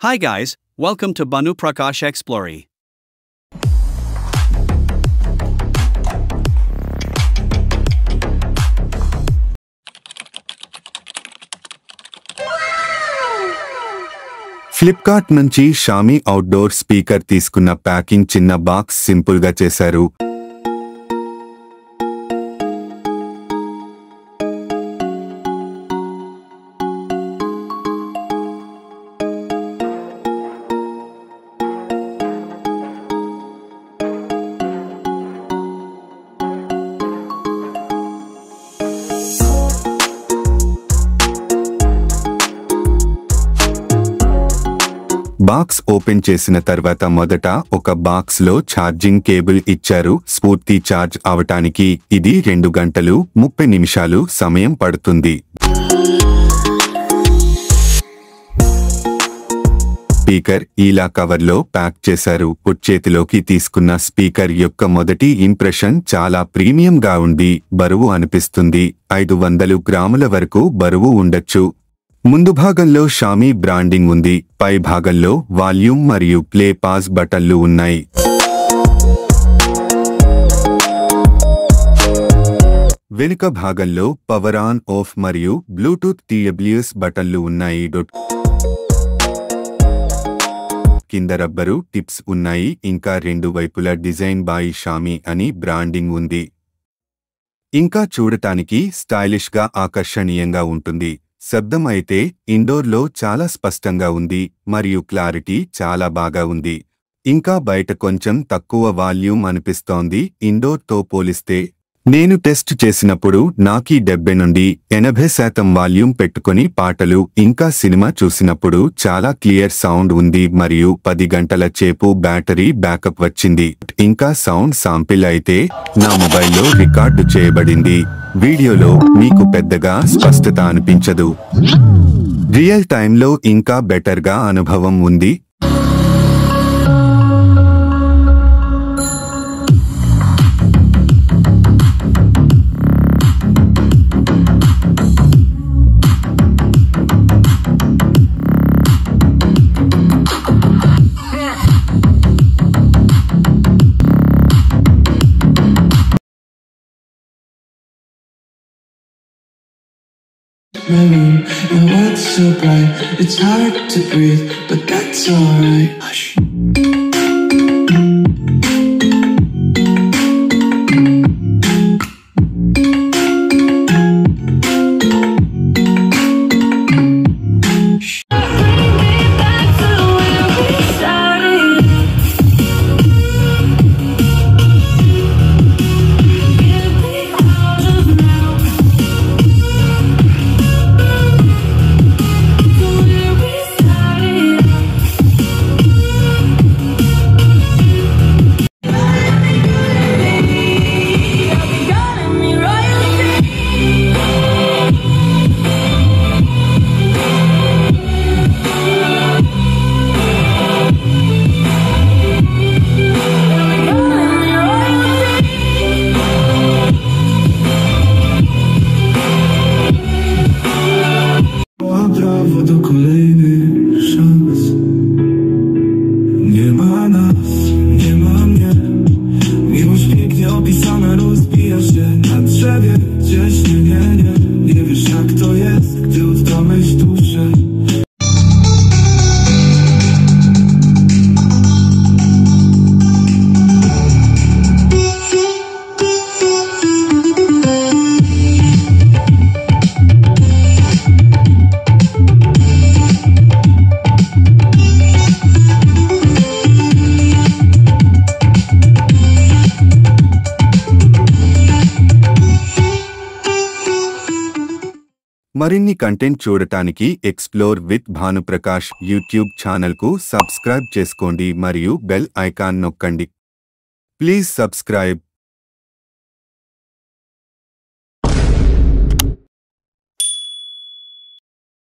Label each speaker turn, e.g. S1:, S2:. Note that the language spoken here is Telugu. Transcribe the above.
S1: Hi guys, welcome to Banu Prakash Explory.
S2: Flipkart నుంచి షామీ అవుట్డోర్ స్పీకర్ తీసుకున్న ప్యాకింగ్ చిన్న బాక్స్ సింపుల్ గా చేశారు. బాక్స్ ఓపెన్ చేసిన తర్వాత మొదట ఒక బాక్స్ లో ఛార్జింగ్ కేబుల్ ఇచ్చారు. పూర్తి ఛార్జ్ అవటానికి ఇది 2 గంటలు 30 నిమిషాలు సమయం పడుతుంది. స్పీకర్ ఇలా కవర్లో ప్యాక్ చేశారు. చేతిలోకి తీసుకున్న స్పీకర్ యొక్క మొదటి ఇంప్రెషన్ చాలా ప్రీమియంగా ఉంది. బరువు అనిపిస్తుంది. 500 గ్రాముల వరకు బరువు ఉండొచ్చు. ముందు భాగంలో షామీ బ్రాండింగ్ ఉంది. పై భాగంలో వాల్యూమ్ మరియు ప్లే పాజ్ బటన్లు ఉన్నాయి. వెనుక భాగంలో పవర్ ఆన్ ఆఫ్ మరియు బ్లూటూత్ TWS బటన్లు ఉన్నాయి. కింద రబ్బరు టిప్స్ ఉన్నాయి. ఇంకా 2 వైపులా డిజైన్ బై షామీ అని బ్రాండింగ్ ఉంది. ఇంకా చూడటానికి స్టైలిష్ గా ఆకర్షణీయంగా ఉంటుంది. శబ్దం అయితే ఇండోర్లో చాలా స్పష్టంగా ఉంది మరియు క్లారిటీ చాలా బాగా ఉంది. ఇంకా బయట కొంచెం తక్కువ వాల్యూమ్ అనిపిస్తోంది ఇండోర్తో పోలిస్తే. నేను టెస్ట్ చేసినప్పుడు నాకీ 70 నుండి 80% వాల్యూమ్ పెట్టుకుని పాటలు ఇంకా సినిమా చూసినప్పుడు చాలా క్లియర్ సౌండ్ ఉంది మరియు 10 గంటల చేపు బ్యాటరీ బ్యాకప్ వచ్చింది. ఇంకా సౌండ్ శాంపిల్ అయితే నా మొబైల్లో రికార్డు చేయబడింది. వీడియోలో మీకు పెద్దగా స్పష్టత అనిపించదు. రియల్ టైంలో ఇంకా బెటర్గా అనుభవం ఉంది.
S3: My room, your world's so bright, it's hard to breathe, but that's alright. Hush. Do kolejny szans. Nie ma nas, nie ma mnie. Miłość pięknie opisana, rozbija się na drzewie. Gdzieś nie wiesz jak to jest, gdy oddam myśl duszę.
S2: మరిన్ని కంటెంట్ చూడటానికి ఎక్స్ప్లోర్ విత్ భానుప్రకాష్ యూట్యూబ్ ఛానల్కు సబ్స్క్రైబ్ చేసుకోండి మరియు బెల్ ఐకాన్ నొక్కండి. Please subscribe.